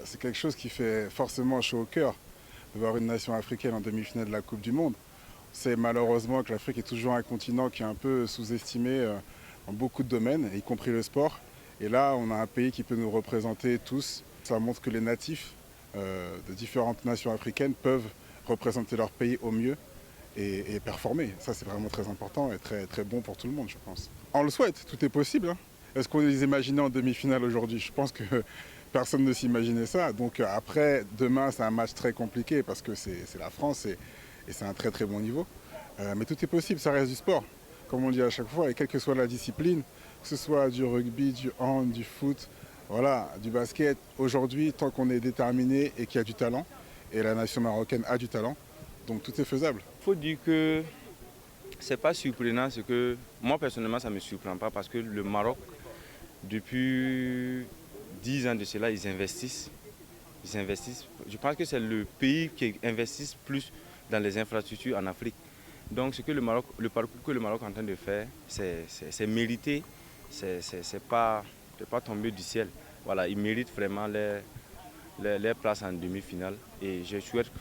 C'est quelque chose qui fait forcément chaud au cœur de voir une nation africaine en demi-finale de la Coupe du Monde. C'est malheureusement que l'Afrique est toujours un continent qui est un peu sous-estimé dans beaucoup de domaines, y compris le sport. Et là, on a un pays qui peut nous représenter tous. Ça montre que les natifs de différentes nations africaines peuvent représenter leur pays au mieux et performer. Ça, c'est vraiment très important et très, très bon pour tout le monde, je pense. On le souhaite, tout est possible, hein. Est-ce qu'on les imaginait en demi-finale aujourd'hui? Je pense que personne ne s'imaginait ça. Donc après, demain, c'est un match très compliqué parce que c'est la France et c'est un très très bon niveau. Mais tout est possible, ça reste du sport, comme on le dit à chaque fois, et quelle que soit la discipline, que ce soit du rugby, du hand, du foot, voilà, du basket. Aujourd'hui, tant qu'on est déterminé et qu'il y a du talent, et la nation marocaine a du talent, donc tout est faisable. Il faut dire que c'est pas surprenant, ce que moi personnellement ça ne me surprend pas parce que le Maroc, depuis 10 ans de cela, ils investissent. Je pense que c'est le pays qui investit plus dans les infrastructures en Afrique. Donc ce que le parcours que le Maroc est en train de faire, c'est mérité, c'est pas tombé du ciel. Voilà, ils méritent vraiment les places en demi-finale et je souhaite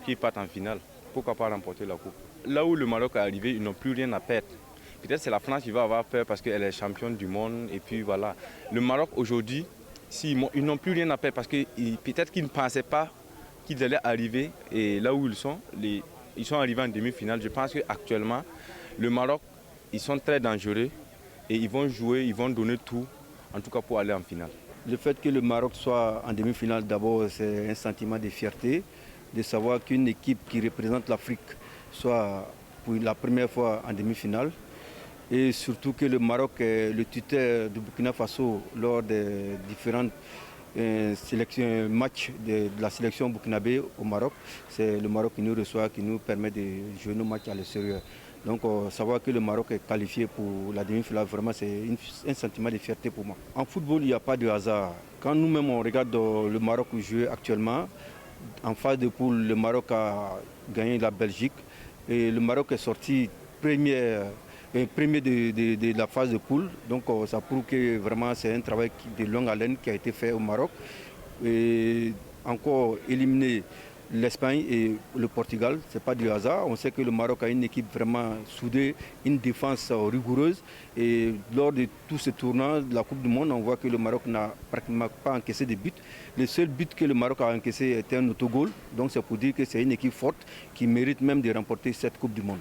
qu'ils partent en finale. Pourquoi pas remporter la coupe? Là où le Maroc est arrivé, ils n'ont plus rien à perdre. Peut-être c'est la France qui va avoir peur parce qu'elle est championne du monde et puis voilà. Le Maroc aujourd'hui, ils n'ont plus rien à perdre parce que peut-être qu'ils ne pensaient pas qu'ils allaient arriver et là où ils sont arrivés en demi-finale. Je pense qu'actuellement, le Maroc, ils sont très dangereux et ils vont jouer, ils vont donner tout, en tout cas pour aller en finale. Le fait que le Maroc soit en demi-finale, d'abord, c'est un sentiment de fierté, de savoir qu'une équipe qui représente l'Afrique soit pour la première fois en demi-finale. Et surtout que le Maroc est le tuteur du Burkina Faso lors des différentes matchs de la sélection burkinabé au Maroc. C'est le Maroc qui nous reçoit, qui nous permet de jouer nos matchs à l'extérieur. Donc savoir que le Maroc est qualifié pour la demi-finale, vraiment c'est un sentiment de fierté pour moi. En football, il n'y a pas de hasard. Quand nous-mêmes on regarde le Maroc jouer actuellement, en phase de poule, le Maroc a gagné la Belgique et le Maroc est sorti premier de la phase de poule. Donc ça prouve que vraiment c'est un travail de longue haleine qui a été fait au Maroc. Et encore éliminer l'Espagne et le Portugal, ce n'est pas du hasard. On sait que le Maroc a une équipe vraiment soudée, une défense rigoureuse. Et lors de tous ces tournants de la Coupe du Monde, on voit que le Maroc n'a pratiquement pas encaissé de buts. Le seul but que le Maroc a encaissé était un autogol. Donc c'est pour dire que c'est une équipe forte qui mérite même de remporter cette Coupe du Monde.